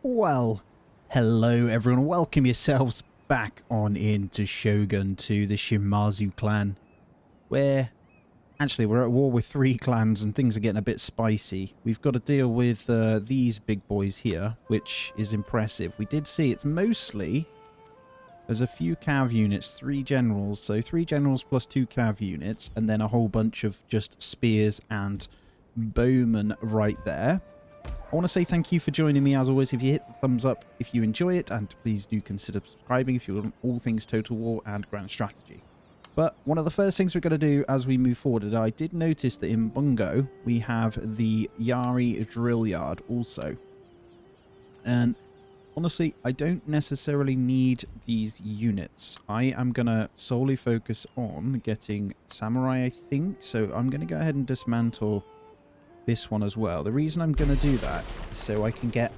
Well, hello everyone. Welcome yourselves back on into Shogun to the Shimazu clan, where actually we're at war with 3 clans and things are getting a bit spicy. We've got to deal with these big boys here, which is impressive. We did see it's mostly, there's a few cav units, 3 generals, so 3 generals plus 2 cav units, and then a whole bunch of just spears and bowmen right there. I want to say thank you for joining me as always. If you hit the thumbs up if you enjoy it, and please do consider subscribing if you want all things Total War and Grand Strategy. But one of the first things we're going to do as we move forward, and I did notice that in Bungo we have the Yari drill yard also. And honestly, I don't necessarily need these units. I am going to solely focus on getting samurai, I think. So I'm going to go ahead and dismantle this one as well. The reason I'm going to do that is so I can get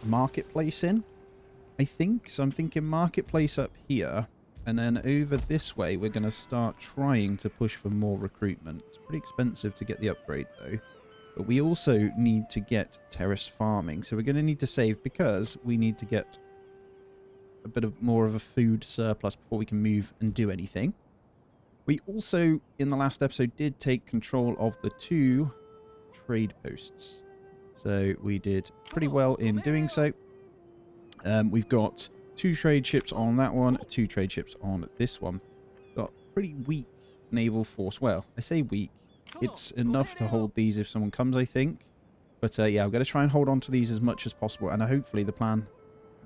marketplace in, I think. So I'm thinking marketplace up here, and then over this way we're going to start trying to push for more recruitment. It's pretty expensive to get the upgrade though, but we also need to get terrace farming, so we're going to need to save because we need to get a bit of more of a food surplus before we can move and do anything. We also in the last episode did take control of the 2 trade posts, so we did pretty well in doing so. We've got 2 trade ships on that one, 2 trade ships on this one. Got pretty weak naval force. Well, I say weak, it's enough to hold these if someone comes, I think. But yeah, I'm going to try and hold on to these as much as possible, and hopefully the plan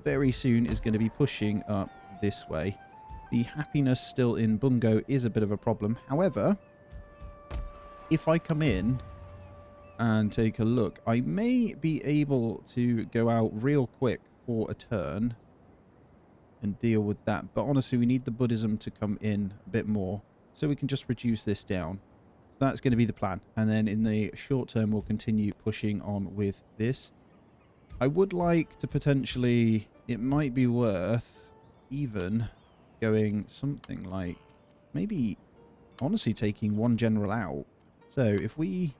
very soon is going to be pushing up this way. The happiness still in Bungo is a bit of a problem. However, if I come in and take a look, I may be able to go out real quick for a turn and deal with that. But honestly, we need the Buddhism to come in a bit more so we can just reduce this down. So that's going to be the plan. And then in the short term, we'll continue pushing on with this. I would like to potentially, it might be worth even going something like maybe honestly taking 1 general out. So if we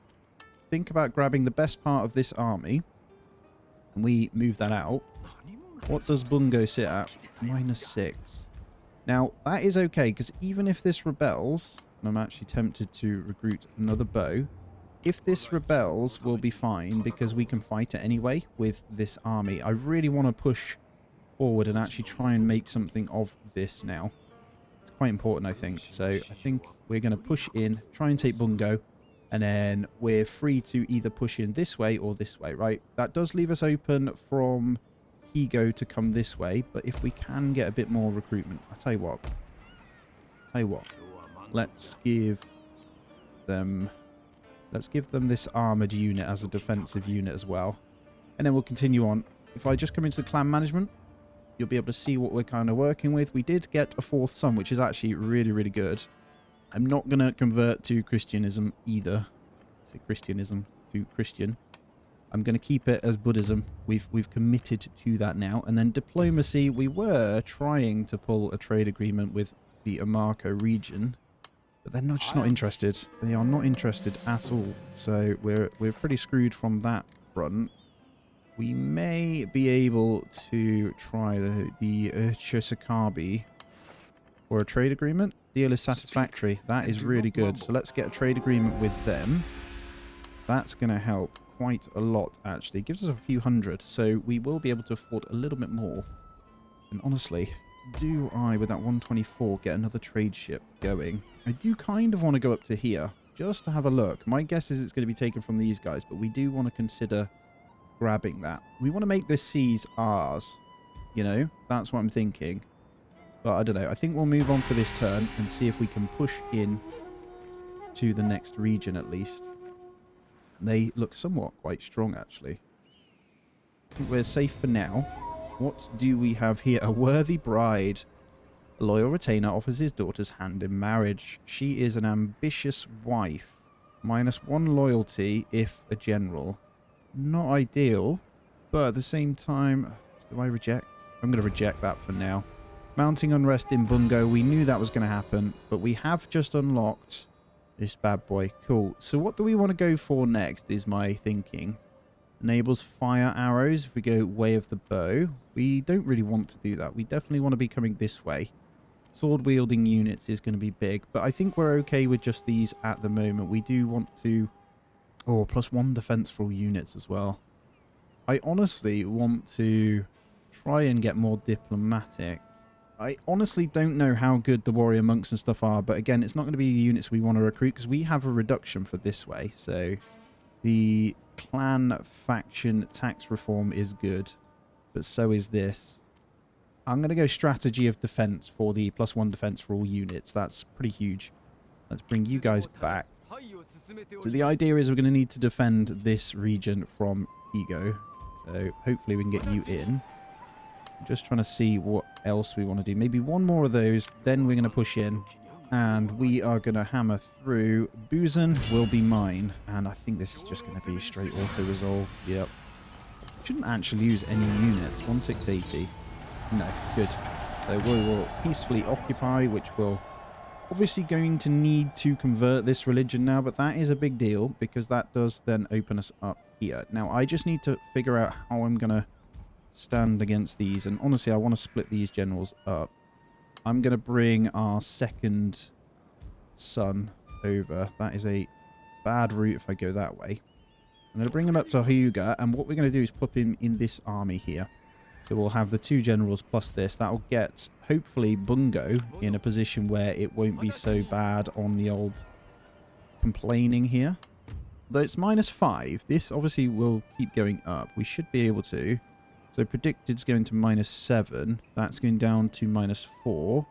think about grabbing the best part of this army and we move that out, what does Bungo sit at? -6. Now that is okay, because even if this rebels, and I'm actually tempted to recruit another bow, if this rebels we'll be fine because we can fight it anyway with this army. I really want to push forward and actually try and make something of this now. It's quite important, I think. So I think we're going to push in, try and take Bungo, and then we're free to either push in this way or this way, right? That does leave us open from Higo to come this way, but if we can get a bit more recruitment, I'll tell you what. Let's give them this armored unit as a defensive unit as well. And then we'll continue on. If I just come into the clan management, you'll be able to see what we're kind of working with. We did get a 4th son, which is actually really, really good. I'm not going to convert to Christianism either. Say Christianism to Christian. I'm going to keep it as Buddhism. We've committed to that now. And then diplomacy, we were trying to pull a trade agreement with the Amarco region, but they're just not interested. They are not interested at all. So we're pretty screwed from that front. We may be able to try the Chisakabe for a trade agreement. Deal is satisfactory. That is really good. So let's get a trade agreement with them. That's going to help quite a lot, actually. It gives us a few hundred, so we will be able to afford a little bit more. And honestly, do I, with that 124, get another trade ship going? I do kind of want to go up to here just to have a look. My guess is it's going to be taken from these guys, but we do want to consider grabbing that. We want to make this seas ours, you know? That's what I'm thinking. But I don't know. I think we'll move on for this turn and see if we can push in to the next region at least. They look somewhat quite strong, actually. I think we're safe for now. What do we have here? A worthy bride. A loyal retainer offers his daughter's hand in marriage. She is an ambitious wife. -1 loyalty if a general. Not ideal, but at the same time, do I reject? I'm going to reject that for now. Mounting unrest in Bungo. We knew that was going to happen, but we have just unlocked this bad boy. Cool. So what do we want to go for next is my thinking. Enables fire arrows if we go way of the bow. We don't really want to do that. We definitely want to be coming this way. Sword wielding units is going to be big, but I think we're okay with just these at the moment. We do want to... Oh, +1 defense for all units as well. I honestly want to try and get more diplomatic. I honestly don't know how good the warrior monks and stuff are, but again, it's not going to be the units we want to recruit because we have a reduction for this way. So the clan faction tax reform is good, but so is this. I'm going to go strategy of defense for the +1 defense for all units. That's pretty huge. Let's bring you guys back. So the idea is we're going to need to defend this region from Ego. So hopefully we can get you in. I'm just trying to see what else we want to do. Maybe one more of those, then we're going to push in. And we are going to hammer through. Busan will be mine. And I think this is just going to be straight auto-resolve. Yep. Shouldn't actually use any units. 1680. No, good. So we will peacefully occupy, which will obviously going to need to convert this religion now, but that is a big deal because that does then open us up here. Now, I just need to figure out how I'm going to stand against these, and honestly, I want to split these generals up. I'm going to bring our second son over. That is a bad route if I go that way. I'm going to bring him up to Hyuga, and what we're going to do is put him in this army here. So we'll have the 2 generals plus this. That'll get, hopefully, Bungo in a position where it won't be so bad on the old complaining here. Though it's -5, this obviously will keep going up. We should be able to. So predicted's going to -7. That's going down to -4.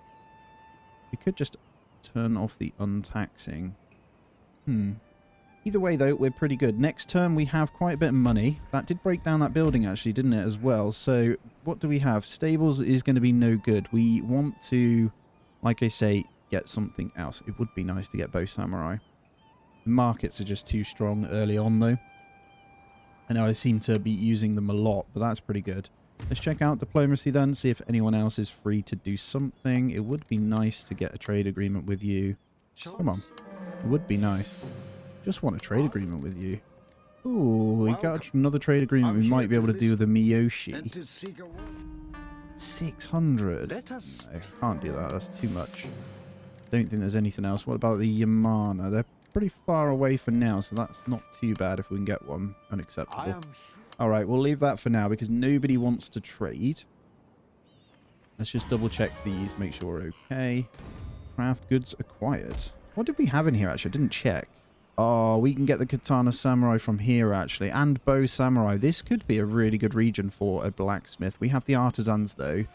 We could just turn off the untaxing. Either way, though, we're pretty good. Next turn, we have quite a bit of money. That did break down that building, actually, didn't it, as well? So what do we have? Stables is going to be no good. We want to, like I say, get something else. It would be nice to get bow samurai. The markets are just too strong early on, though. I know I seem to be using them a lot, but that's pretty good. Let's check out diplomacy then, see if anyone else is free to do something. It would be nice to get a trade agreement with you. Come on. It would be nice. Just want a trade agreement with you. Ooh, we got another trade agreement we might be able to do with the Miyoshi. 600. No, can't do that. That's too much. Don't think there's anything else. What about the Yamana? They're pretty far away for now, so that's not too bad if we can get one. Unacceptable. Alright, we'll leave that for now because nobody wants to trade. Let's just double check these, make sure we're okay. Craft goods acquired. What did we have in here, actually? I didn't check. Oh, we can get the Katana Samurai from here, actually. And Bow Samurai. This could be a really good region for a blacksmith. We have the artisans, though.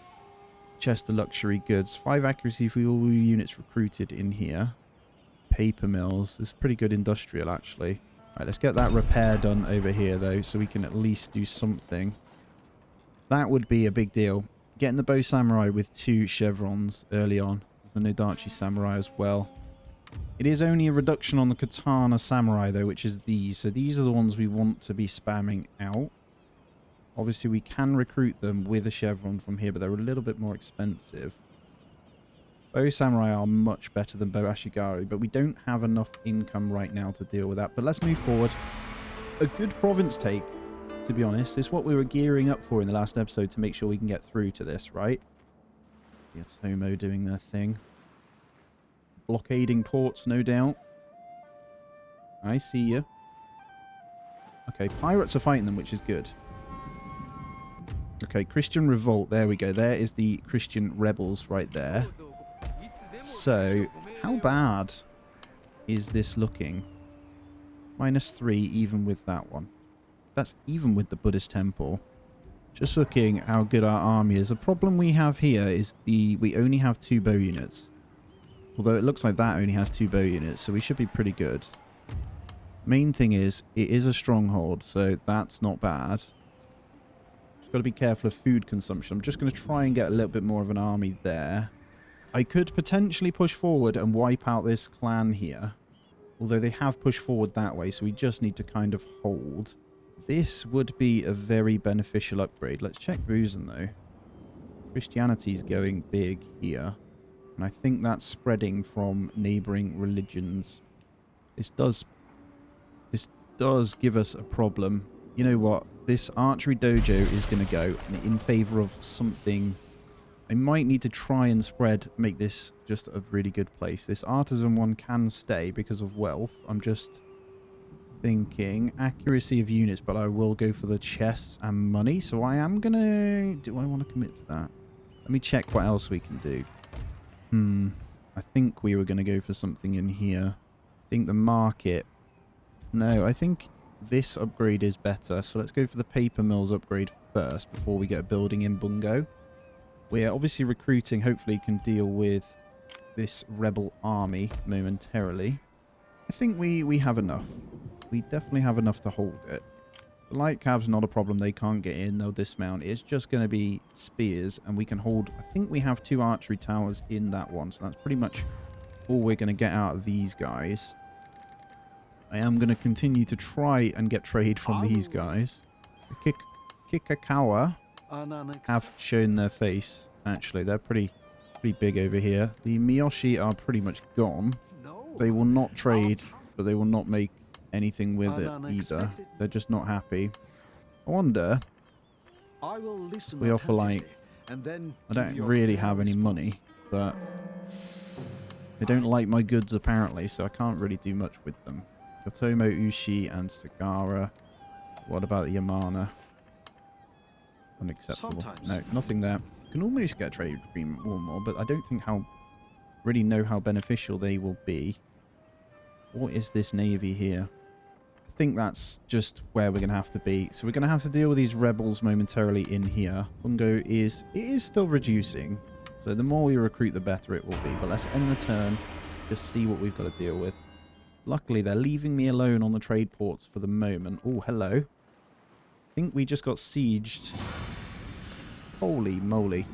Chest of luxury goods. 5 accuracy for all units recruited in here. Paper mills. This is pretty good industrial, actually. Right, let's get that repair done over here, though, so we can at least do something. That would be a big deal. Getting the Bow Samurai with 2 chevrons early on. There's the Nodachi Samurai as well. It is only a reduction on the Katana Samurai, though, which is these. So these are the ones we want to be spamming out. Obviously, we can recruit them with a chevron from here, but they're a little bit more expensive. Bow Samurai are much better than Bow Ashigaru, but we don't have enough income right now to deal with that. But let's move forward. A good province take, to be honest. It's what we were gearing up for in the last episode to make sure we can get through to this, right? It's Homo doing their thing. Blockading ports, no doubt. I see you. Okay, pirates are fighting them, which is good. Okay, Christian revolt. There we go. There is the Christian rebels right there. So, how bad is this looking? -3 even with that one. That's even with the Buddhist temple. Just looking how good our army is. The problem we have here is we only have 2 bow units. Although it looks like that only has 2 bow units, so we should be pretty good. Main thing is, it is a stronghold, so that's not bad. Just got to be careful of food consumption. I'm just going to try and get a little bit more of an army there. I could potentially push forward and wipe out this clan here. Although they have pushed forward that way, so we just need to kind of hold. This would be a very beneficial upgrade. Let's check Busan, though. Christianity's going big here. And I think that's spreading from neighboring religions. This does give us a problem. You know what? This archery dojo is going to go in favor of something. I might need to try and make this just a really good place. This artisan one can stay because of wealth. I'm just thinking accuracy of units, but I will go for the chests and money. So I am going to... Do I want to commit to that? Let me check what else we can do. I think we were going to go for something in here. I think the market... No, I think this upgrade is better. So let's go for the paper mills upgrade first before we get a building in Bungo. We're obviously recruiting, hopefully can deal with this rebel army momentarily. I think we have enough. We definitely have enough to hold it. The light cab's not a problem. They can't get in. They'll dismount. It's just going to be spears, and we can hold... I think we have 2 archery towers in that one, so that's pretty much all we're going to get out of these guys. I am going to continue to try and get trade from these guys. The Kikakawa have shown their face, actually. They're pretty big over here. The Miyoshi are pretty much gone. They will not trade, but they will not make anything with it either. They're just not happy. I wonder... We offer, like... I don't really have any money, but... They don't like my goods, apparently, so I can't really do much with them. Kotomo, Ushi, and Sagara. What about Yamana? Unacceptable. No, nothing there. Can almost get a trade agreement one more, but I don't think really know how beneficial they will be. What is this navy here? I think that's just where we're going to have to be. So we're going to have to deal with these rebels momentarily in here. Bungo is still reducing. So the more we recruit, the better it will be. But let's end the turn. Just see what we've got to deal with. Luckily, they're leaving me alone on the trade ports for the moment. Oh, hello. I think we just got sieged. Holy moly.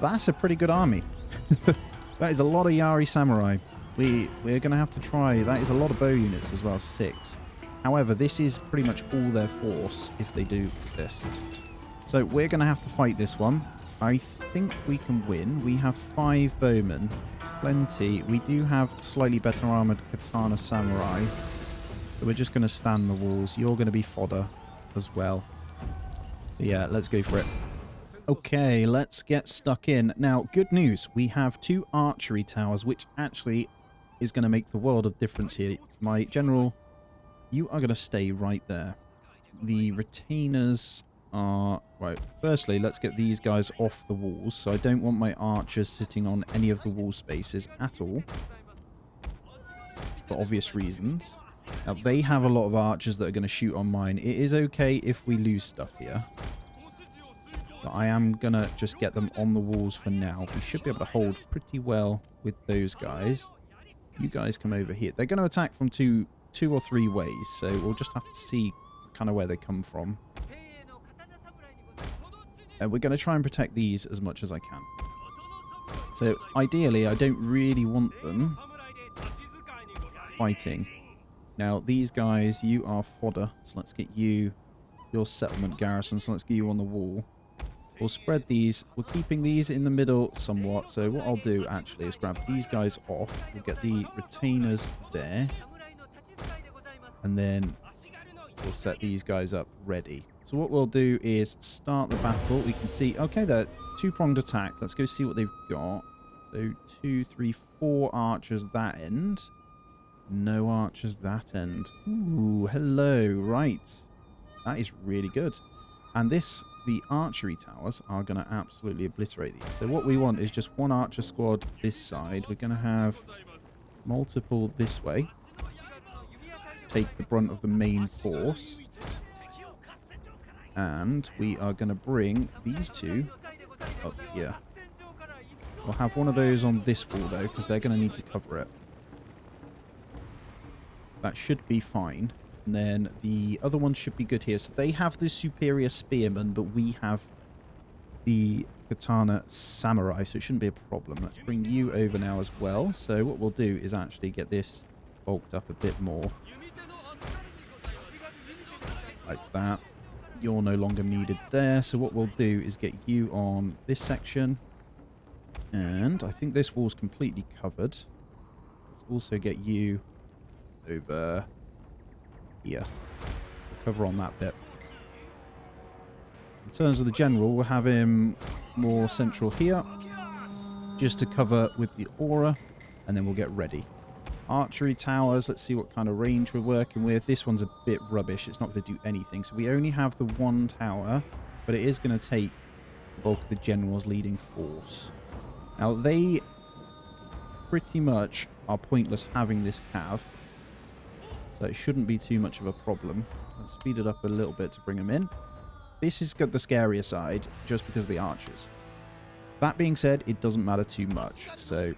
That's a pretty good army. That is a lot of Yari samurai. We're going to have to try. That is a lot of bow units as well, 6. However, this is pretty much all their force if they do this. So we're going to have to fight this one. I think we can win. We have 5 bowmen. Plenty. We do have slightly better armored katana samurai. So we're just going to stand the walls. You're going to be fodder as well. So yeah, let's go for it. Okay, let's get stuck in. Now, good news. We have 2 archery towers, which actually is going to make the world of difference here. My general, you are going to stay right there. The retainers are... Right, firstly, let's get these guys off the walls. So I don't want my archers sitting on any of the wall spaces at all. For obvious reasons. Now, they have a lot of archers that are going to shoot on mine. It is okay if we lose stuff here. But I am going to just get them on the walls for now. We should be able to hold pretty well with those guys. You guys come over here. They're going to attack from two or three ways. So we'll just have to see kind of where they come from. And we're going to try and protect these as much as I can. So ideally, I don't really want them fighting. Now, these guys, you are fodder. So let's get you, your settlement garrison. So let's get you on the wall. We'll spread these. We're keeping these in the middle somewhat. So what I'll do actually is grab these guys off. We'll get the retainers there. And then we'll set these guys up ready. So what we'll do is start the battle. We can see, okay, they're 2-pronged attack. Let's go see what they've got. So 2, 3, 4 archers that end. No archers that end. Ooh, hello. Right. That is really good. And the archery towers are going to absolutely obliterate these. So what we want is just 1 archer squad this side. We're going to have multiple this way to take the brunt of the main force. And we are going to bring these 2 up here. We'll have one of those on this wall, though, because they're going to need to cover it. That should be fine. And then the other one should be good here. So they have the superior spearmen, but we have the katana samurai, so it shouldn't be a problem. Let's bring you over now as well. So what we'll do is actually get this bulked up a bit more. Like that. You're no longer needed there. So what we'll do is get you on this section. And I think this wall's completely covered. Let's also get you over here. We'll cover on that bit. In terms of the general, we'll have him more central here, just to cover with the aura, and then we'll get ready. Archery towers, let's see what kind of range we're working with. This one's a bit rubbish. It's not going to do anything. So we only have the one tower, but it is going to take the bulk of the general's leading force. Now, they pretty much are pointless having this cav, so it shouldn't be too much of a problem. Let's speed it up a little bit to bring them in. This has got the scarier side, just because of the archers. That being said, it doesn't matter too much, so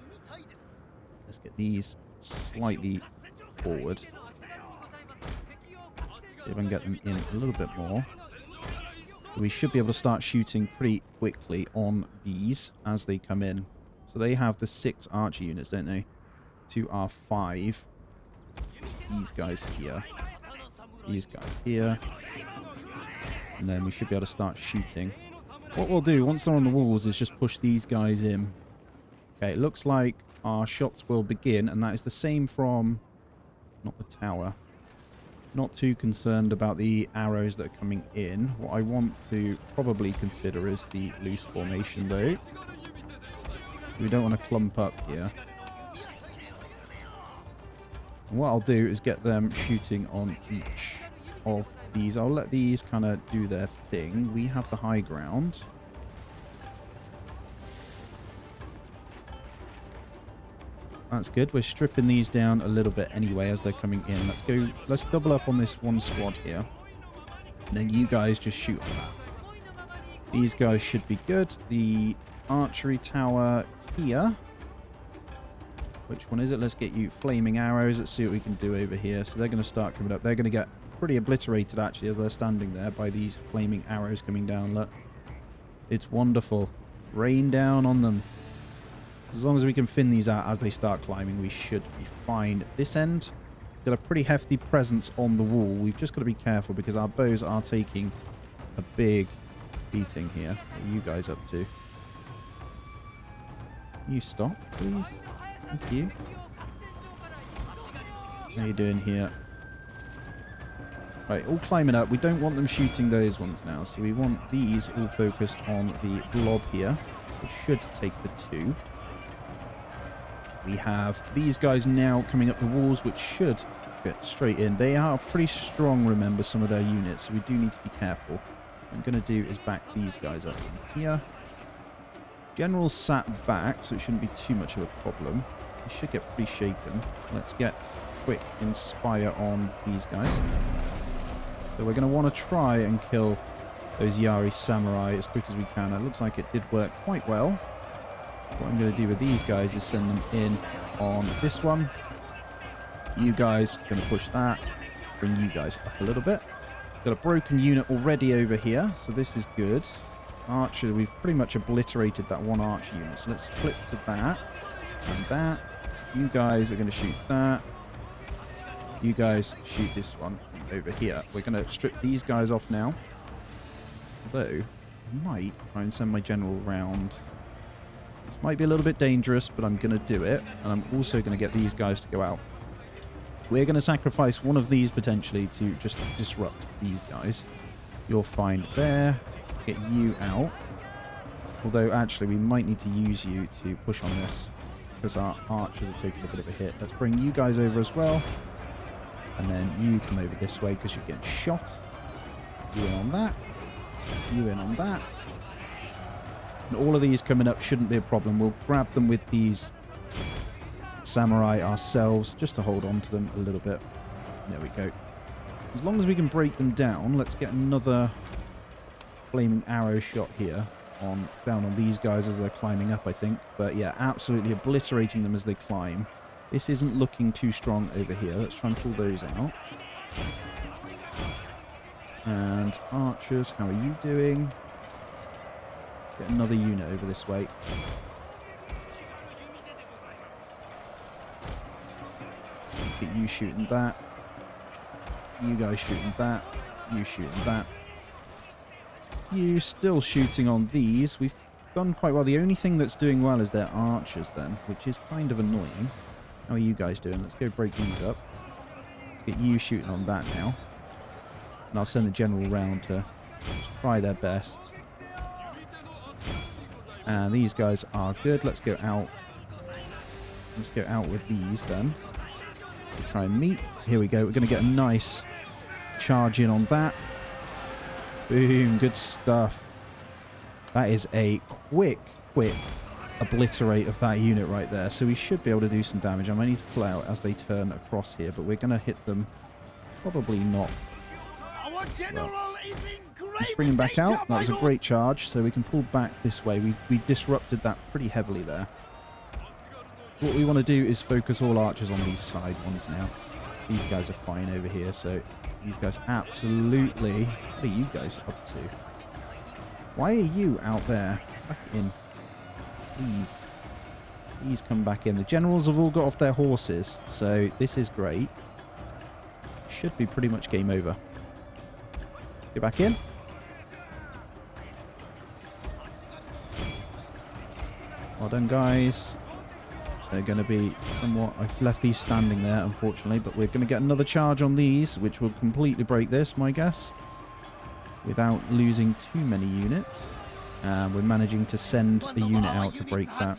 let's get these slightly forward. See if I can get them in a little bit more. We should be able to start shooting pretty quickly on these as they come in. So they have the 6 archer units, don't they? 2 are 5. These guys here. These guys here. And then we should be able to start shooting. What we'll do, once they're on the walls, is just push these guys in. Okay, it looks like our shots will begin, and that is the same from... not the tower. Not too concerned about the arrows that are coming in. What I want to probably consider is the loose formation, though. We don't want to clump up here. And what I'll do is get them shooting on each of these. I'll let these kind of do their thing. We have the high ground. That's good. We're stripping these down a little bit anyway as they're coming in. Let's go. Let's double up on this one squad here. And then you guys just shoot on that. These guys should be good. The archery tower here. Which one is it? Let's get you flaming arrows. Let's see what we can do over here. So they're going to start coming up. They're going to get pretty obliterated, actually, as they're standing there by these flaming arrows coming down. Look. It's wonderful. Rain down on them. As long as we can thin these out as they start climbing, we should be fine. This end, got a pretty hefty presence on the wall. We've just got to be careful because our bows are taking a big beating here. What are you guys up to? Can you stop, please? Thank you. How are you doing here? Right, all climbing up. We don't want them shooting those ones now. So we want these all focused on the blob here, which should take the 2. We have these guys now coming up the walls, which should get straight in. They are pretty strong, remember, some of their units, so we do need to be careful. What I'm going to do is back these guys up in here. General sat back, so it shouldn't be too much of a problem. They should get pretty shaken. Let's get quick inspire on these guys. So we're going to want to try and kill those Yari samurai as quick as we can. It looks like it did work quite well. What I'm going to do with these guys is send them in on this one. You guys are going to push that. Bring you guys up a little bit. Got a broken unit already over here, so this is good. Archer, we've pretty much obliterated that one archer unit. So let's flip to that and that. You guys are going to shoot that. You guys shoot this one over here. We're going to strip these guys off now. Although, I might try and send my general round. This might be a little bit dangerous, but I'm going to do it. And I'm also going to get these guys to go out. We're going to sacrifice one of these potentially to just disrupt these guys. You're fine there. Get you out. Although, actually, we might need to use you to push on this because our archers are taking a bit of a hit. Let's bring you guys over as well. And then you come over this way because you're getting shot. You in on that. You in on that. And all of these coming up shouldn't be a problem. We'll grab them with these samurai ourselves just to hold on to them a little bit. There we go. As long as we can break them down, let's get another flaming arrow shot here down on these guys as they're climbing up, I think. But yeah, absolutely obliterating them as they climb. This isn't looking too strong over here. Let's try and pull those out. And archers, how are you doing? Get another unit over this way. Let's get you shooting that. You guys shooting that. You shooting that. You still shooting on these. We've done quite well. The only thing that's doing well is their archers then, which is kind of annoying. How are you guys doing? Let's go break these up. Let's get you shooting on that now. And I'll send the general round to try their best. And these guys are good. Let's go out. Let's go out with these then. Try and meet. Here we go. We're going to get a nice charge in on that. Boom. Good stuff. That is a quick obliterate of that unit right there. So we should be able to do some damage. I might need to pull out as they turn across here, but we're going to hit them. Probably not. Well, let's bring him back out. That was a great charge. So we can pull back this way. We disrupted that pretty heavily there. What we want to do is focus all archers on these side ones now. These guys are fine over here. So these guys absolutely... What are you guys up to? Why are you out there? Back in. Please. Please come back in. The generals have all got off their horses. So this is great. Should be pretty much game over. Get back in. Well done, guys. They're going to be somewhat... I've left these standing there, unfortunately, but we're going to get another charge on these, which will completely break this, my guess, without losing too many units. And we're managing to send a unit out to break that.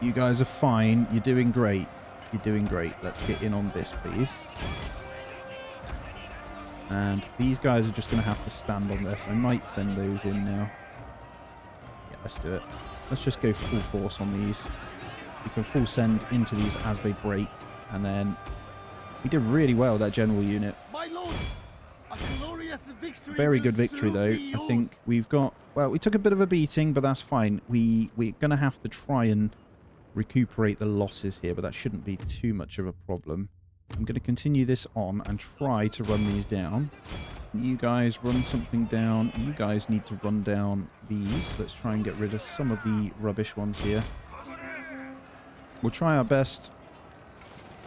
You guys are fine. You're doing great. You're doing great. Let's get in on this, please. And these guys are just going to have to stand on this. I might send those in now. Yeah, let's do it. Let's just go full force on these. We can full send into these as they break. And then we did really well, that general unit. My lord, a glorious victory. Very good victory, though. I think we've got... Well, we took a bit of a beating, but that's fine. We're going to have to try and recuperate the losses here, but that shouldn't be too much of a problem. I'm going to continue this on and try to run these down. You guys run something down. You guys need to run down these. Let's try and get rid of some of the rubbish ones here. We'll try our best.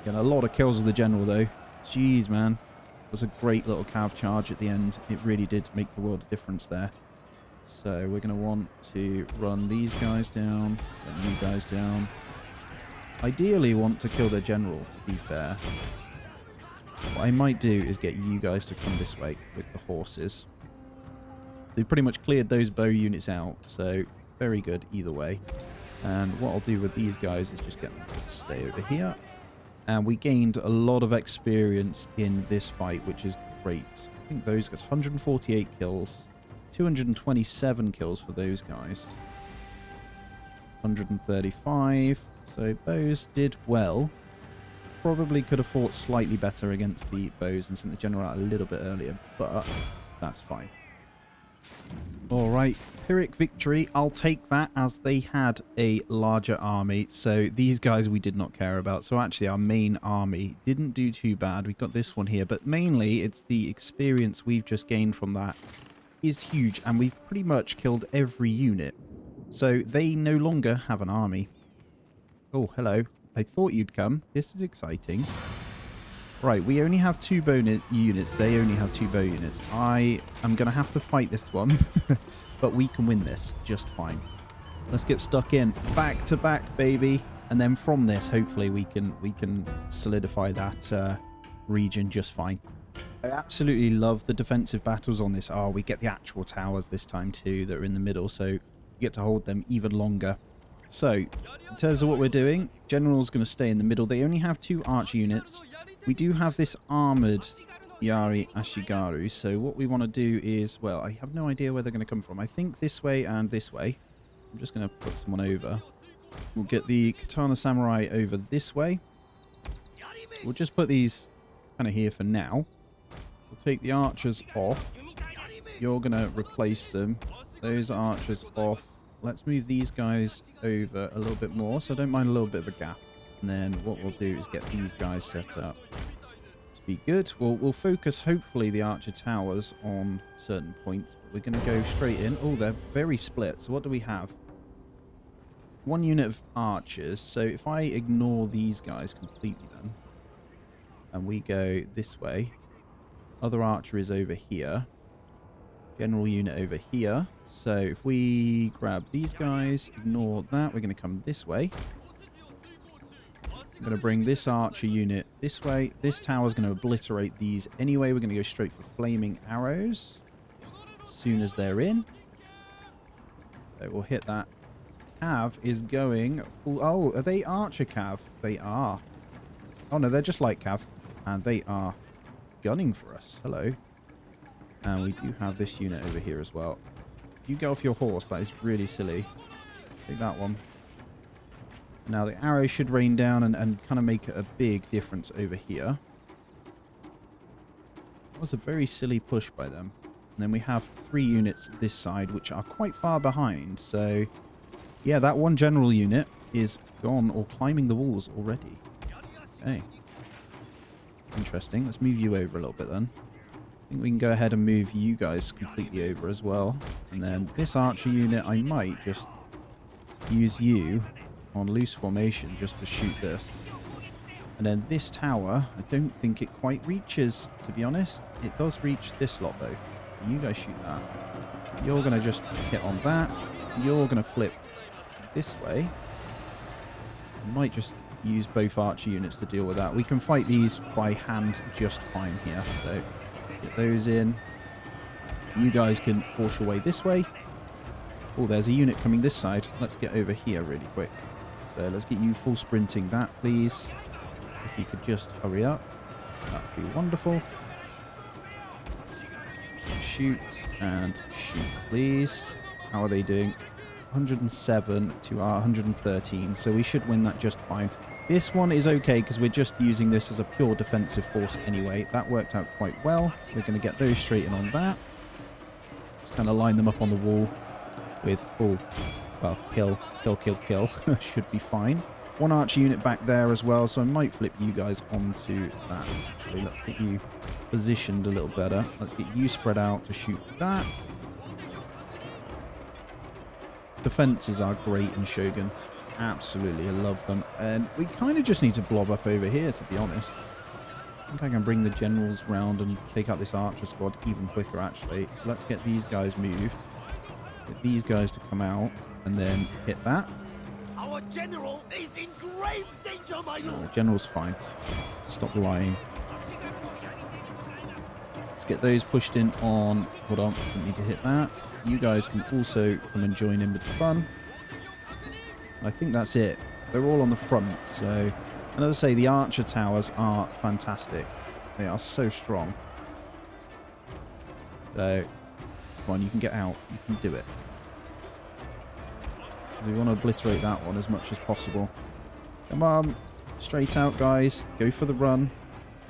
Get a lot of kills with the general, though. Jeez, man. It was a great little cav charge at the end. It really did make the world of difference there. So we're going to want to run these guys down, and you guys down. Ideally want to kill their general, to be fair. What I might do is get you guys to come this way with the horses. They've pretty much cleared those bow units out, so very good either way. And what I'll do with these guys is just get them to stay over here. And we gained a lot of experience in this fight, which is great. I think those guys, 148 kills. 227 kills for those guys. 135. So bows did well. Probably could have fought slightly better against the bows and sent the general out a little bit earlier, but that's fine. Alright, Pyrrhic victory. I'll take that, as they had a larger army. So these guys we did not care about. So actually our main army didn't do too bad. We've got this one here, but mainly it's the experience we've just gained from that is huge, and we've pretty much killed every unit. So they no longer have an army. Oh, hello. I thought you'd come. This is exciting. Right, we only have 2 bow units. They only have 2 bow units. I am going to have to fight this one, but we can win this just fine. Let's get stuck in. Back to back, baby. And then from this, hopefully we can solidify that region just fine. I absolutely love the defensive battles on this. We get the actual towers this time too that are in the middle, so you get to hold them even longer. So, in terms of what we're doing, General's going to stay in the middle. They only have 2 archer units. We do have this armoured Yari Ashigaru, so what we want to do is, well, I have no idea where they're going to come from. I think this way and this way. I'm just going to put someone over. We'll get the Katana Samurai over this way. We'll just put these kind of here for now. We'll take the archers off. You're going to replace them. Those archers off. Let's move these guys over a little bit more, so I don't mind a little bit of a gap. And then what we'll do is get these guys set up to be good. We'll focus, hopefully, the archer towers on certain points. We're going to go straight in. Oh, they're very split. So what do we have? 1 unit of archers. So if I ignore these guys completely then, and we go this way, other archer is over here. General unit over here. So if we grab these guys, ignore that, we're going to come this way. I'm going to bring this archer unit this way. This tower is going to obliterate these anyway. We're going to go straight for flaming arrows as soon as they're in. So we'll hit that. Cav is going full... Oh, are they archer cav? They are. Oh, no, they're just light cav. And they are gunning for us. Hello. And we do have this unit over here as well. You go off your horse. That is really silly. Take that one. Now, the arrow should rain down and kind of make a big difference over here. That was a very silly push by them. And then we have 3 units this side, which are quite far behind. So, yeah, that one general unit is gone or climbing the walls already. Okay. Interesting. Let's move you over a little bit then. I think we can go ahead and move you guys completely over as well. And then this archer unit, I might just use you on loose formation just to shoot this. And then this tower, I don't think it quite reaches, to be honest. It does reach this lot though. You guys shoot that. You're going to just hit on that. You're going to flip this way. I might just use both archer units to deal with that. We can fight these by hand just fine here. So get those in. You guys can force your way this way. Oh, there's a unit coming this side. Let's get over here really quick. So let's get you full sprinting that, please. If you could just hurry up. That would be wonderful. Shoot and shoot, please. How are they doing? 107 to our 113. So we should win that just fine. This one is okay because we're just using this as a pure defensive force anyway. That worked out quite well. We're going to get those straight in on that. Just kind of line them up on the wall with full, well, kill. Should be fine. One archer unit back there as well, so I might flip you guys onto that. Actually, let's get you positioned a little better. Let's get you spread out to shoot that. Defenses are great in Shogun. Absolutely, I love them. And we kind of just need to blob up over here, to be honest. I think I can bring the generals round and take out this archer squad even quicker, actually. So let's get these guys moved. Get these guys to come out and then hit that. Our general is in grave danger, my lord. The general's fine. Stop lying. Let's get those pushed in on... Hold on, didn't need to hit that. You guys can also come and join in with the fun. I think that's it. They're all on the front, so... And as I say, the archer towers are fantastic. They are so strong. So, come on, you can get out. You can do it. We want to obliterate that one as much as possible. Come on. Straight out, guys. Go for the run.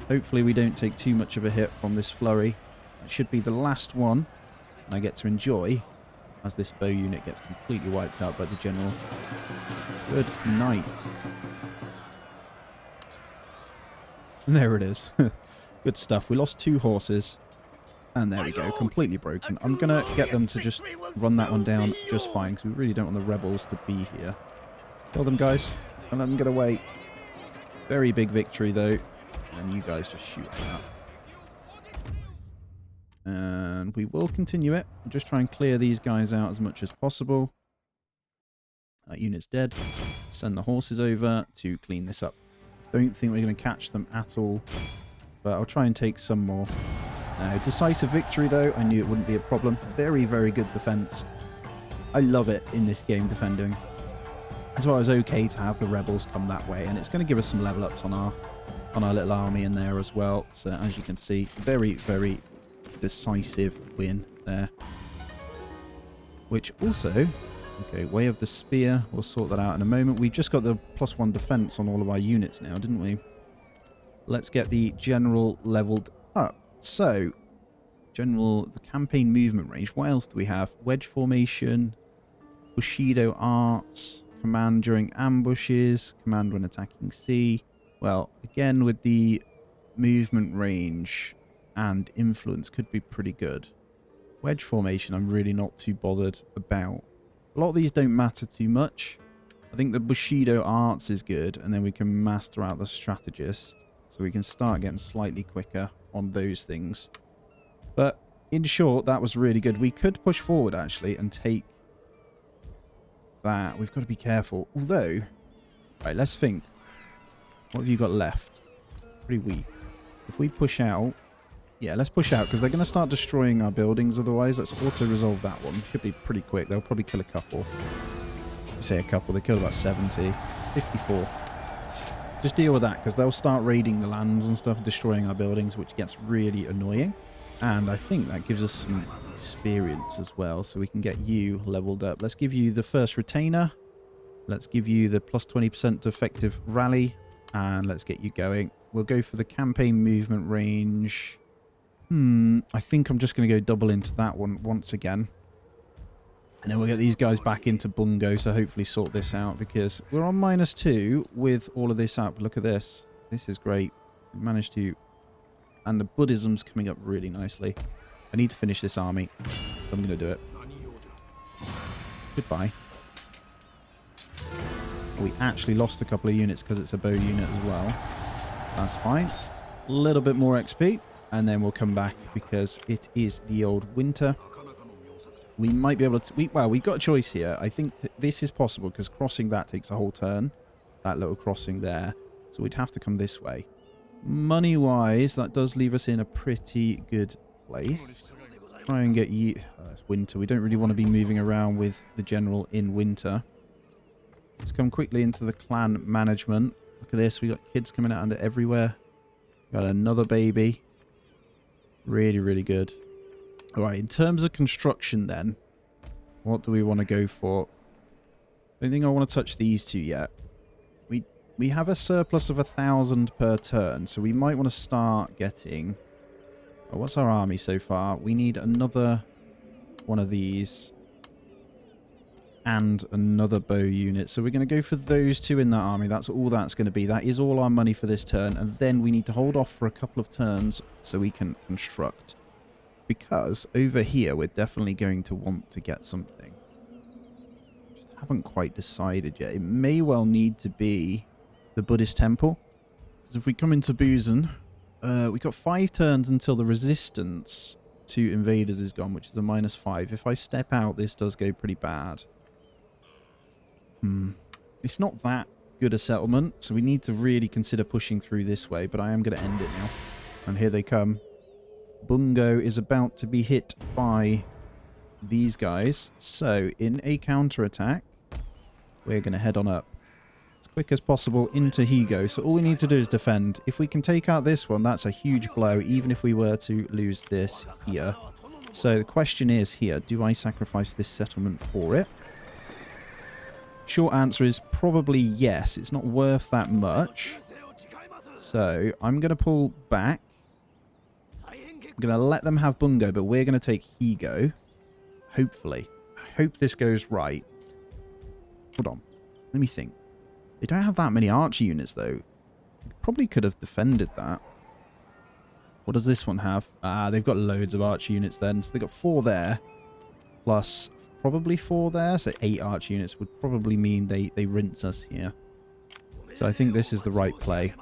Hopefully we don't take too much of a hit from this flurry. It should be the last one. And I get to enjoy as this bow unit gets completely wiped out by the general. Good night. And there it is. Good stuff. We lost 2 horses. And there we go. Completely broken. I'm going to get them to just run that one down just fine, because we really don't want the rebels to be here. Kill them, guys. Don't let them get away. Very big victory, though. And you guys just shoot that. And we will continue it. We'll just try and clear these guys out as much as possible. That unit's dead. Send the horses over to clean this up. Don't think we're going to catch them at all. But I'll try and take some more. Decisive victory, though. I knew it wouldn't be a problem. Very, very good defense. I love it in this game, defending. That's why it was okay to have the rebels come that way. And it's going to give us some level ups on our little army in there as well. So, as you can see, very, very decisive win there. Which also... Okay, Way of the Spear. We'll sort that out in a moment. We've just got the +1 defense on all of our units now, didn't we? Let's get the general leveled up. So, general, the campaign movement range. What else do we have? Wedge formation, Bushido arts, command during ambushes, command when attacking sea. Well, again, with the movement range and influence could be pretty good. Wedge formation, I'm really not too bothered about. A lot of these don't matter too much. I think the Bushido arts is good, and then we can master out the strategist. So we can start getting slightly quicker on those things. But in short, that was really good. We could push forward, actually, and take that. We've got to be careful. Although, right, let's think. What have you got left? pretty weak. If we push out... Yeah, let's push out, because they're going to start destroying our buildings otherwise. Let's auto-resolve that one. Should be pretty quick. They'll probably kill a couple. I say a couple. They killed about 70. 54. Just deal with that, because they'll start raiding the lands and stuff, destroying our buildings, which gets really annoying. And I think that gives us some experience as well, so we can get you leveled up. Let's give you the first retainer. Let's give you the plus 20% effective rally, and let's get you going. We'll go for the campaign movement range. I think I'm just going to go double into that one once again. And then we'll get these guys back into Bungo to hopefully sort this out, because we're on -2 with all of this up. Look at this. This is great. We managed to... And the Buddhism's coming up really nicely. I need to finish this army, so I'm going to do it. Goodbye. We actually lost a couple of units because it's a bow unit as well. That's fine. A little bit more XP. And then we'll come back because it is the old winter. We might be able to... Well, we've got a choice here. I think this is possible because crossing that takes a whole turn. That little crossing there. So we'd have to come this way. Money-wise, that does leave us in a pretty good place. Try and get you... it's winter. We don't really want to be moving around with the general in winter. Let's come quickly into the clan management. Look at this. We got kids coming out under everywhere. Got another baby. Really, really good. Alright, in terms of construction then, what do we want to go for? I don't think I want to touch these two yet. We have a surplus of 1,000 per turn, so we might want to start getting... Oh, what's our army so far? We need another one of these and another bow unit. So we're going to go for those two in that army. That's all that's going to be. That is all our money for this turn, and then we need to hold off for a couple of turns so we can construct. Because over here, we're definitely going to want to get something. Just haven't quite decided yet. It may well need to be the Buddhist temple. Because if we come into Busan, we've got 5 turns until the resistance to invaders is gone, which is a -5. If I step out, this does go pretty bad. It's not that good a settlement, so we need to really consider pushing through this way, but I am going to end it now. And here they come. Bungo is about to be hit by these guys. So, in a counterattack, we're going to head on up as quick as possible into Higo. So all we need to do is defend. If we can take out this one, that's a huge blow, even if we were to lose this here. So the question is here, do I sacrifice this settlement for it? Short answer is probably yes. It's not worth that much. So I'm going to pull back. I'm going to let them have Bungo, but we're going to take Higo. Hopefully. I hope this goes right. Hold on. Let me think. They don't have that many archer units, though. Probably could have defended that. What does this one have? Ah, they've got loads of archer units then. So they've got 4 there. Plus probably 4 there. So 8 archer units would probably mean they rinse us here. So I think this is the right play.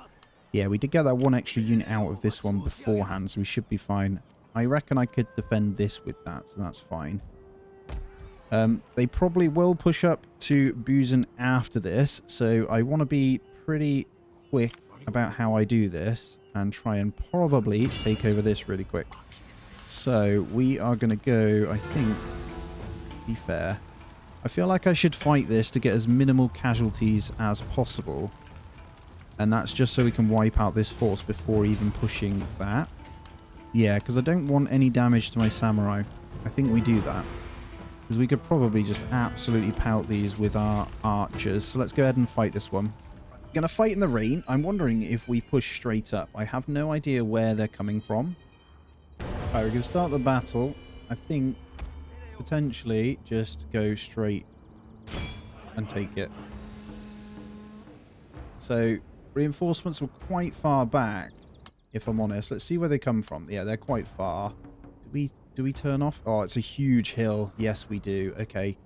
Yeah, we did get that 1 extra unit out of this one beforehand, so we should be fine. I reckon I could defend this with that, so that's fine. They probably will push up to Busan after this, so I want to be pretty quick about how I do this and try and probably take over this really quick. So we are going to go, I think, be fair. I feel like I should fight this to get as minimal casualties as possible. And that's just so we can wipe out this force before even pushing that. Yeah, because I don't want any damage to my samurai. I think we do that. Because we could probably just absolutely pout these with our archers. So let's go ahead and fight this one. We're going to fight in the rain. I'm wondering if we push straight up. I have no idea where they're coming from. Alright, we're going to start the battle. I think potentially just go straight and take it. So reinforcements were quite far back, if I'm honest. Let's see where they come from. Yeah, they're quite far. Do we turn off? Oh, it's a huge hill. Yes, we do. Okay.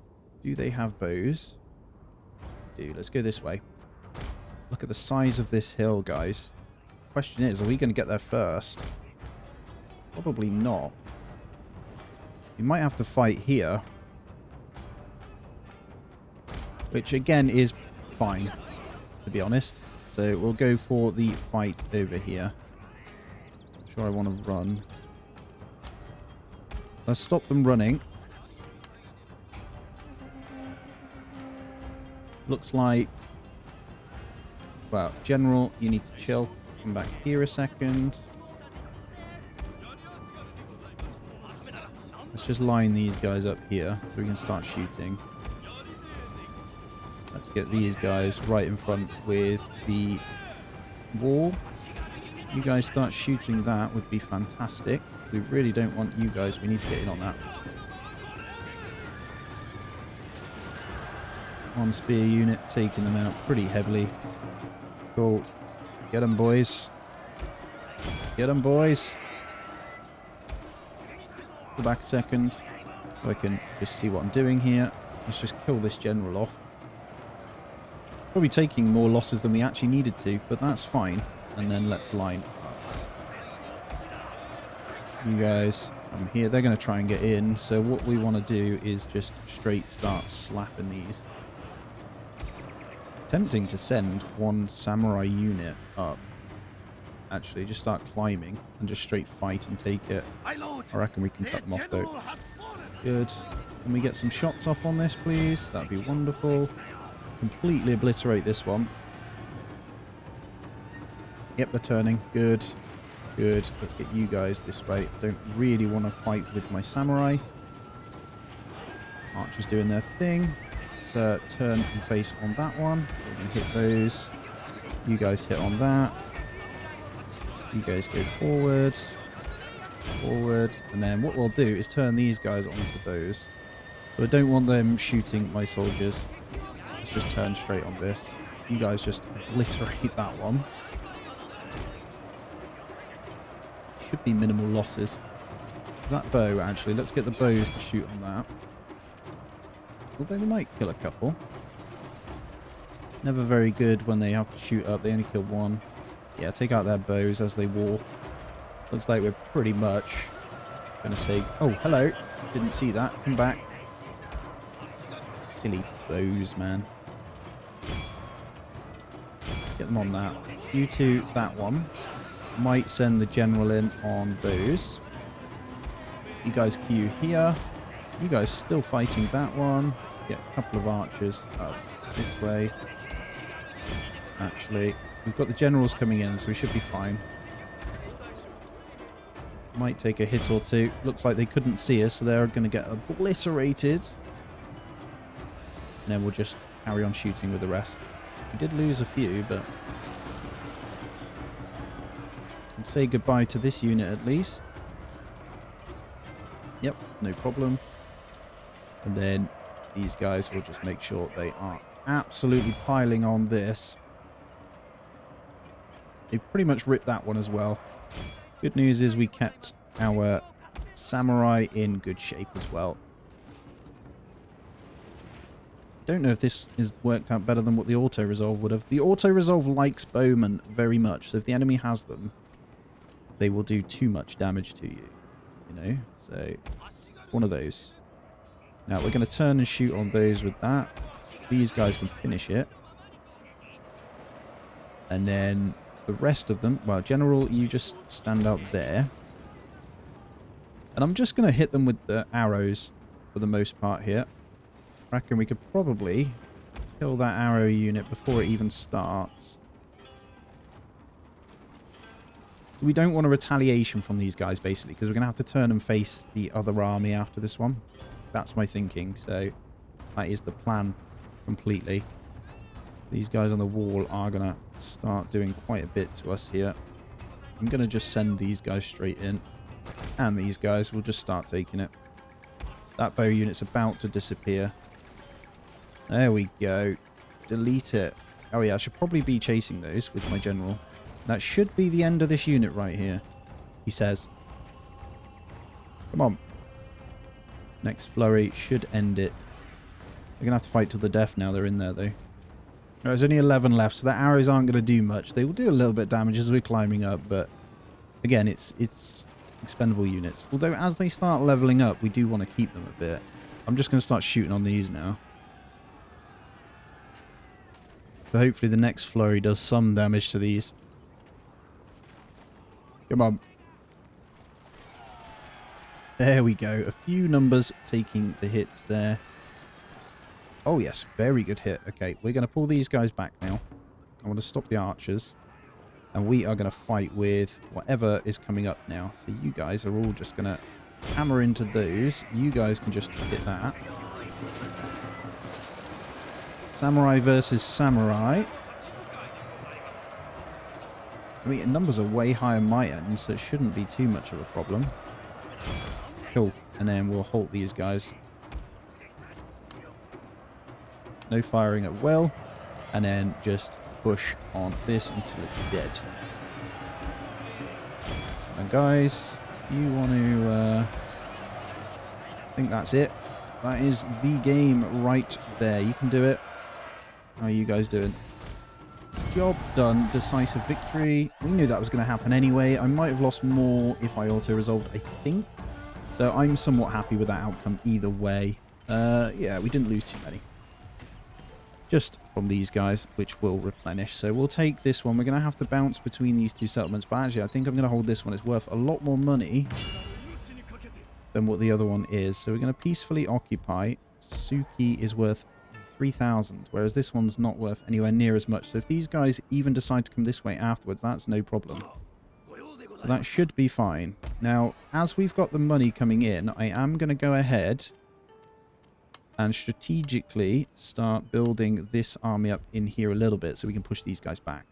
Do they have bows? We do. Let's go this way. Look at the size of this hill, guys. Question is, are we going to get there first? Probably not. We might have to fight here. Which, again, is fine, to be honest. So we'll go for the fight over here. I'm sure I want to run. Let's stop them running. Looks like... Well, General, you need to chill. Come back here a second. Let's just line these guys up here so we can start shooting. Let's get these guys right in front with the wall. You guys start shooting that would be fantastic. We really don't want you guys. We need to get in on that. One spear unit taking them out pretty heavily. Cool. Get them, boys. Get them, boys. Go back a second so I can just see what I'm doing here. Let's just kill this general off. Probably taking more losses than we actually needed to, but that's fine. And then let's line up. You guys come here. They're going to try and get in. So what we want to do is just straight start slapping these. Tempting to send one samurai unit up. Actually, just start climbing and just straight fight and take it. I reckon we can cut them off though. Good. Can we get some shots off on this, please? That'd be wonderful. Completely obliterate this one. Yep, they're turning. Good. Good. Let's get you guys this way. Don't really want to fight with my samurai. Archers doing their thing. Let's turn and face on that one. We're going to hit those. You guys hit on that. You guys go forward. Forward. And then what we'll do is turn these guys onto those. So I don't want them shooting my soldiers. Let's just turn straight on this. You guys just obliterate that one. Should be minimal losses. That bow, actually. Let's get the bows to shoot on that. Although they might kill a couple. Never very good when they have to shoot up. They only kill one. Yeah, take out their bows as they walk. Looks like we're pretty much going to say... Oh, hello. Didn't see that. Come back. Silly bows, man. Get them on that. You two, that one. Might send the general in on those. You guys queue here. You guys still fighting that one. Get a couple of archers up this way. Actually, we've got the generals coming in, so we should be fine. Might take a hit or two. Looks like they couldn't see us, so they're going to get obliterated. And then we'll just carry on shooting with the rest. We did lose a few, but... I'll say goodbye to this unit at least. Yep, no problem. And then these guys will just make sure they are absolutely piling on this. They've pretty much ripped that one as well. Good news is we kept our samurai in good shape as well. Don't know if this has worked out better than what the auto-resolve would have. The auto-resolve likes bowmen very much, so if the enemy has them, they will do too much damage to you. You know? So, one of those. Now, we're going to turn and shoot on those with that. These guys can finish it. And then the rest of them... Well, General, you just stand out there. And I'm just going to hit them with the arrows for the most part here. I reckon we could probably kill that arrow unit before it even starts. So we don't want a retaliation from these guys, basically, because we're going to have to turn and face the other army after this one. That's my thinking, so that is the plan completely. These guys on the wall are going to start doing quite a bit to us here. I'm going to just send these guys straight in, and these guys will just start taking it. That bow unit's about to disappear. There we go. Delete it. Oh yeah, I should probably be chasing those with my general. That should be the end of this unit right here, he says. Come on. Next flurry should end it. They're going to have to fight to the death now. They're in there, though. There's only 11 left, so the arrows aren't going to do much. They will do a little bit of damage as we're climbing up, but again, it's expendable units. Although, as they start leveling up, we do want to keep them a bit. I'm just going to start shooting on these now. So hopefully the next flurry does some damage to these. Come on. There we go. A few numbers taking the hits there. Oh yes, very good hit. Okay, we're going to pull these guys back now. I want to stop the archers. And we are going to fight with whatever is coming up now. So you guys are all just going to hammer into those. You guys can just hit that. Samurai versus samurai. I mean, numbers are way higher on my end, so it shouldn't be too much of a problem. Cool. And then we'll halt these guys. No firing at will. And then just push on this until it's dead. And guys, you want to... I think that's it. That is the game right there. You can do it. How are you guys doing? Job done. Decisive victory. We knew that was going to happen anyway. I might have lost more if I auto-resolved, I think. So I'm somewhat happy with that outcome either way. Yeah, we didn't lose too many. Just from these guys, which will replenish. So we'll take this one. We're going to have to bounce between these two settlements. But actually, I think I'm going to hold this one. It's worth a lot more money than what the other one is. So we're going to peacefully occupy. Suki is worth 3,000, whereas this one's not worth anywhere near as much. So if these guys even decide to come this way afterwards, that's no problem. So that should be fine. Now, as we've got the money coming in, I am going to go ahead and strategically start building this army up in here a little bit so we can push these guys back.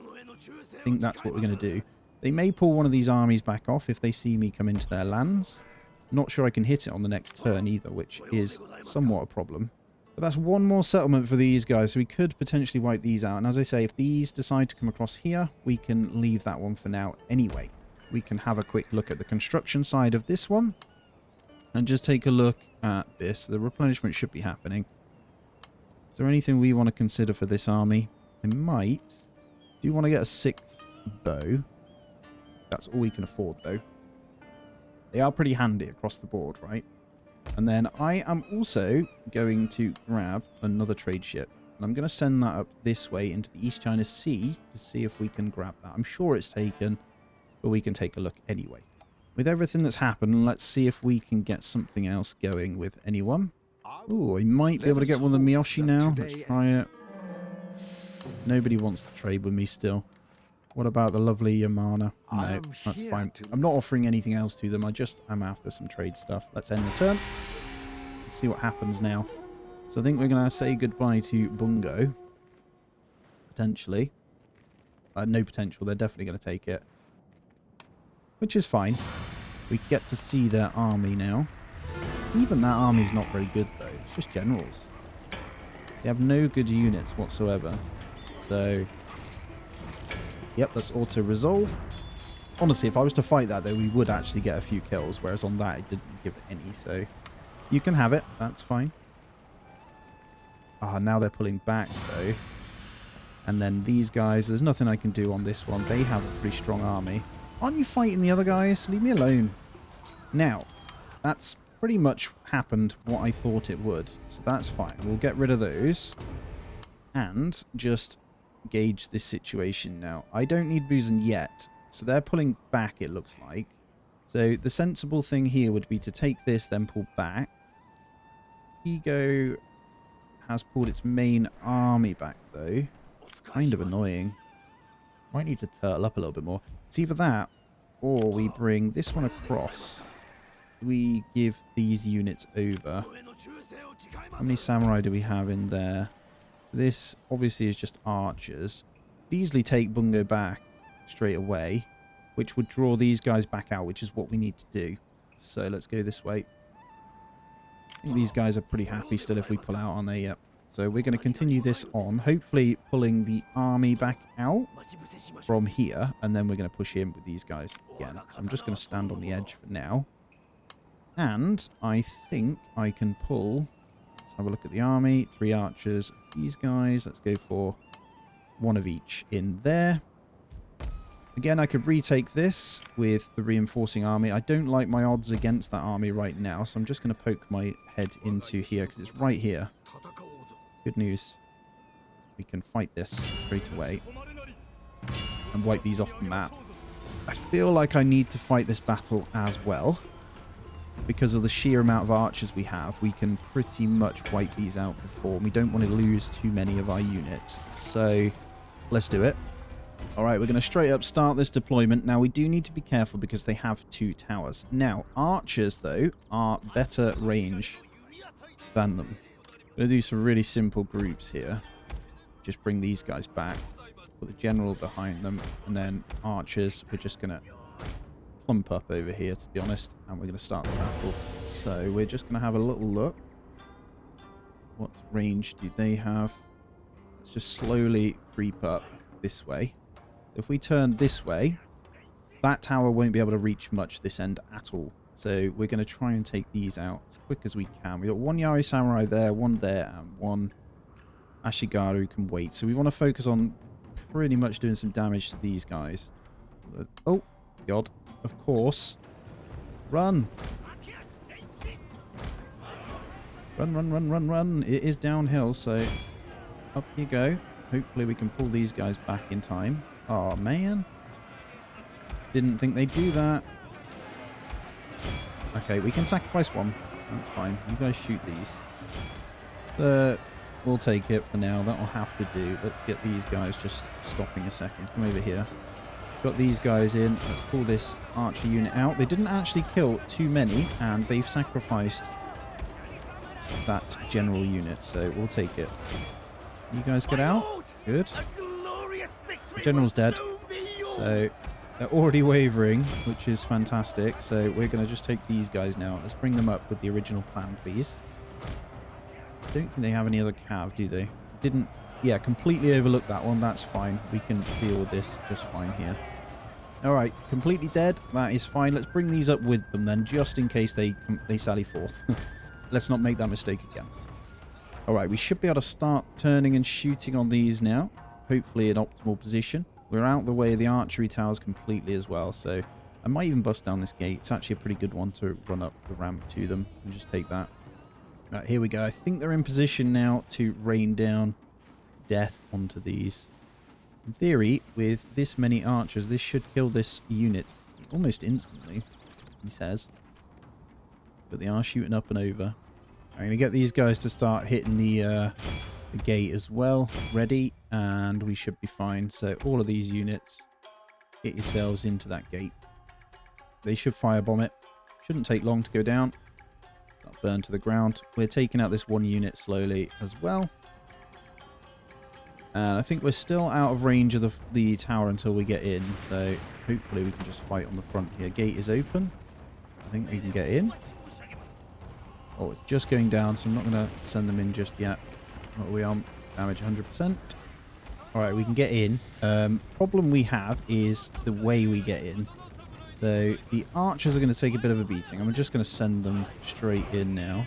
I think that's what we're going to do. They may pull one of these armies back off if they see me come into their lands. Not sure I can hit it on the next turn either, which is somewhat a problem. But that's one more settlement for these guys, so we could potentially wipe these out. And as I say, if these decide to come across here, we can leave that one for now anyway. We can have a quick look at the construction side of this one and just take a look at this. The replenishment should be happening. Is there anything we want to consider for this army? I might. Do want to get a 6th bow. That's all we can afford, though. They are pretty handy across the board, right? And then I am also going to grab another trade ship. And I'm going to send that up this way into the East China Sea to see if we can grab that. I'm sure it's taken, but we can take a look anyway. With everything that's happened, let's see if we can get something else going with anyone. Ooh, I might be able to get one of the Miyoshi now. Let's try it. Nobody wants to trade with me still. What about the lovely Yamana? No, that's fine. I'm not offering anything else to them. I'm after some trade stuff. Let's end the turn. Let's see what happens now. So I think we're going to say goodbye to Bungo. Potentially. No potential. They're definitely going to take it. Which is fine. We get to see their army now. Even that army's not very good, though. It's just generals. They have no good units whatsoever. So... Yep, let's auto-resolve. Honestly, if I was to fight that, though, we would actually get a few kills, whereas on that, it didn't give any, so... You can have it. That's fine. Ah, now they're pulling back, though. And then these guys, there's nothing I can do on this one. They have a pretty strong army. Aren't you fighting the other guys? Leave me alone. Now, that's pretty much happened what I thought it would, so that's fine. We'll get rid of those. And just... gauge this situation now. I don't need Busan yet, so they're pulling back, it looks like. So the sensible thing here would be to take this, then pull back. Higo has pulled its main army back, though. Kind of annoying. Might need to turtle up a little bit more. It's either that, or we bring this one across. We give these units over. How many samurai do we have in there? This obviously is just archers. Easily take Bungo back straight away, which would draw these guys back out, which is what we need to do. So let's go this way. I think these guys are pretty happy still if we pull out, aren't they? Yep. So we're going to continue this on, hopefully pulling the army back out from here, and then we're going to push in with these guys again. So I'm just going to stand on the edge for now. And I think I can pull... Let's have a look at the army. 3 archers. These guys. Let's go for one of each in there. Again, I could retake this with the reinforcing army. I don't like my odds against that army right now, so I'm just going to poke my head into here because it's right here. Good news. we can fight this straight away and wipe these off the map. I feel like I need to fight this battle as well. Because of the sheer amount of archers we have, we can pretty much wipe these out before. We don't want to lose too many of our units. So let's do it. All right, we're going to straight up start this deployment. Now, we do need to be careful because they have 2 towers. Now, archers, though, are better range than them. I'm going to do some really simple groups here. Just bring these guys back. Put the general behind them. And then archers, we're just going to plump up over here, to be honest. And we're going to start the battle. So we're just going to have a little look. What range do they have? Let's just slowly creep up this way. If we turn this way, that tower won't be able to reach much this end at all. So we're going to try and take these out as quick as we can. We've got 1 Yari Samurai there, 1 there, and 1 Ashigaru can wait. So we want to focus on pretty much doing some damage to these guys. Oh, God. Of course. Run. Run, run, run, run, run. It is downhill, so up you go. Hopefully we can pull these guys back in time. Oh, man. Didn't think they'd do that. Okay, we can sacrifice 1. That's fine. You guys shoot these. We'll take it for now. That'll have to do. Let's get these guys just stopping a second. Come over here. Got these guys in. Let's pull this archer unit out. They didn't actually kill too many, and they've sacrificed that general unit, so we'll take it. You guys get out. Good. The general's dead, so they're already wavering, which is fantastic. So we're going to just take these guys now. Let's bring them up with the original plan, please. I don't think they have any other cav, do they? Didn't. Yeah, completely overlooked that one. That's fine. We can deal with this just fine here. All right, completely dead. That is fine. Let's bring these up with them then, just in case they sally forth. Let's not make that mistake again. All right, we should be able to start turning and shooting on these now. Hopefully in optimal position. We're out the way of the archery towers completely as well, so I might even bust down this gate. It's actually a pretty good one to run up the ramp to them and just take that. Right, here we go. I think they're in position now to rain down death onto these. In theory, with this many archers, this should kill this unit almost instantly, he says. But they are shooting up and over. I'm going to get these guys to start hitting the gate as well. Ready, and we should be fine. So all of these units, get yourselves into that gate. They should firebomb it. Shouldn't take long to go down. That'll burn to the ground. We're taking out this 1 unit slowly as well. And I think we're still out of range of the tower until we get in. So hopefully we can just fight on the front here. Gate is open. I think we can get in. Oh, it's just going down, so I'm not going to send them in just yet. Oh, we are damage 100%. Alright, we can get in. Problem we have is the way we get in. So the archers are going to take a bit of a beating. I'm just going to send them straight in now.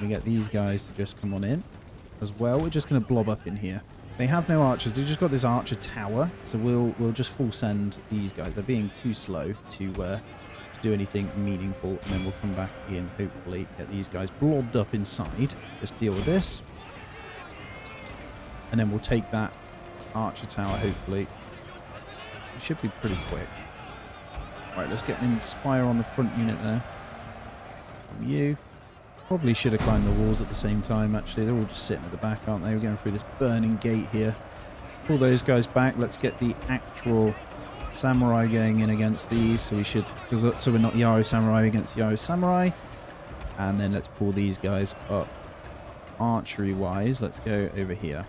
We get these guys to just come on in as well. We're just going to blob up in here. They have no archers. They've just got this archer tower. So we'll just full send these guys. They're being too slow to do anything meaningful. And then we'll come back in, hopefully get these guys blobbed up inside. Just deal with this. And then we'll take that archer tower, hopefully. It should be pretty quick. Right, let's get an Inspire on the front unit there. From you. Probably should have climbed the walls at the same time, actually. They're all just sitting at the back, aren't they? We're going through this burning gate here. Pull those guys back. Let's get the actual samurai going in against these. So we should, so we're not Yari Samurai against Yari Samurai. And then let's pull these guys up. Archery-wise, let's go over here.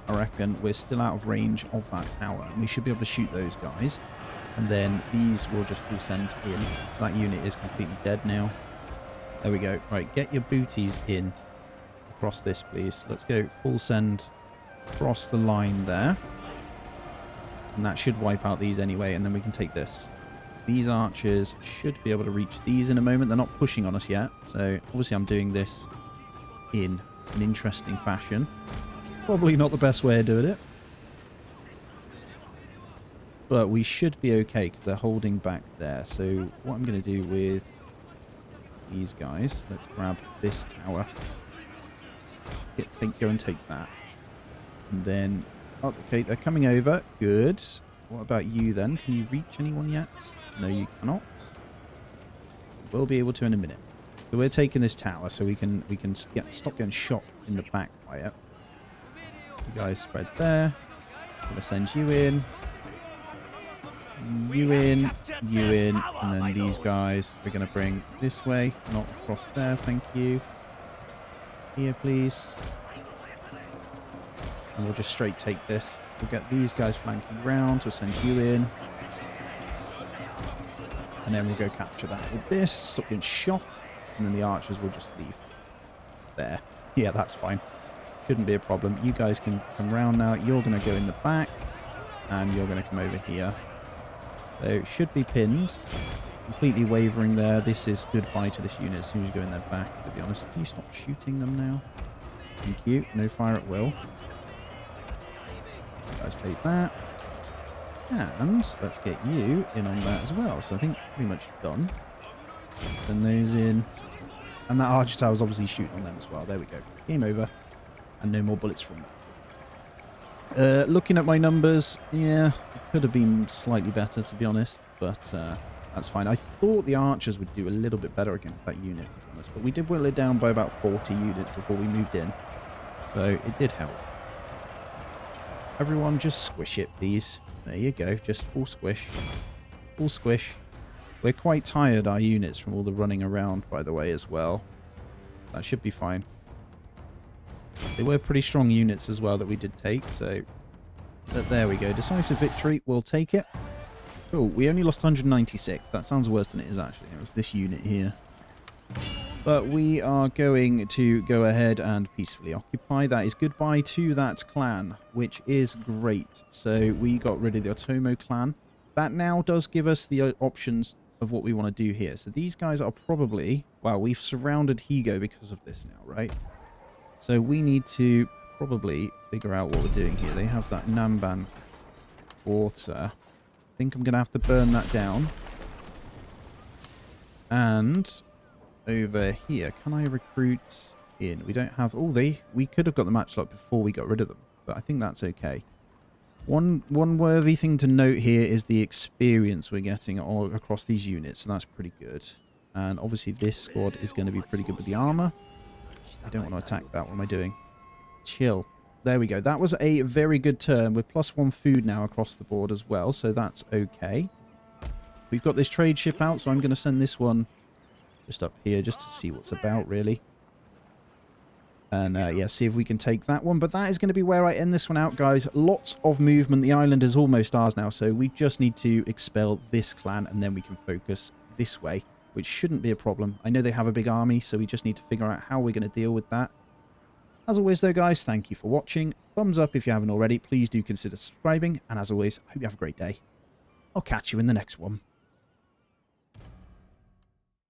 I reckon we're still out of range of that tower. And we should be able to shoot those guys. And then these will just full send in. That unit is completely dead now. There we go. Right, get your booties in across this, please. Let's go full send across the line there. And that should wipe out these anyway, and then we can take this. These archers should be able to reach these in a moment. They're not pushing on us yet. So obviously I'm doing this in an interesting fashion. Probably not the best way of doing it. But we should be okay because they're holding back there. So what I'm going to do with these guys, let's grab this tower. Go and take that. And then, oh, okay, they're coming over. Good. What about you then? Can you reach anyone yet? No, you cannot. We'll be able to in a minute. So we're taking this tower so we can stop getting shot in the back by it. You guys spread there. I'm gonna send you in. You in, you in, and then these guys we're gonna bring this way, not across there, thank you. Here, please. And we'll just straight take this. We'll get these guys flanking round. We'll send you in. And then we'll go capture that with this. Stop getting shot. And then the archers will just leave. There. Yeah, that's fine. Shouldn't be a problem. You guys can come round now. You're going to go in the back. And you're going to come over here. So it should be pinned. Completely wavering there. This is goodbye to this unit as soon as you go in their back, to be honest. Can you stop shooting them now? Thank you. No fire at will. You guys take that. And let's get you in on that as well. So I think pretty much done. Send those in. And that archer tower is obviously shooting on them as well. There we go. Game over. And no more bullets from that. Looking at my numbers, yeah, it could have been slightly better, to be honest. But that's fine. I thought the archers would do a little bit better against that unit, to be honest. But we did whittle it down by about 40 units before we moved in. So it did help. Everyone just squish it, please. There you go. Just full squish. Full squish. We're quite tired, our units, from all the running around, by the way, as well. That should be fine. They were pretty strong units as well that we did take, so... But there we go. Decisive victory. We'll take it. Cool. We only lost 196. That sounds worse than it is, actually. It was this unit here. But we are going to go ahead and peacefully occupy. That is goodbye to that clan, which is great. So we got rid of the Otomo clan. That now does give us the options of what we want to do here. So these guys are probably... Well, we've surrounded Higo because of this now, right? So we need to probably figure out what we're doing here. They have that Namban quarter. I think I'm going to have to burn that down. And... over here, can I recruit in? We don't have... Oh, we could have got the matchlock before we got rid of them, but I think that's okay. One worthy thing to note here is the experience we're getting all across these units, so that's pretty good. And obviously this squad is going to be pretty good with the armor. I don't want to attack that. What am I doing? Chill. There we go. That was a very good turn. We're +1 food now across the board as well, so that's okay. We've got this trade ship out, so I'm going to send this one just up here, just to see what's about, really. And, yeah, see if we can take that one. But that is going to be where I end this one out, guys. Lots of movement. The island is almost ours now, so we just need to expel this clan, and then we can focus this way, which shouldn't be a problem. I know they have a big army, so we just need to figure out how we're going to deal with that. As always, though, guys, thank you for watching. Thumbs up if you haven't already. Please do consider subscribing. And as always, I hope you have a great day. I'll catch you in the next one.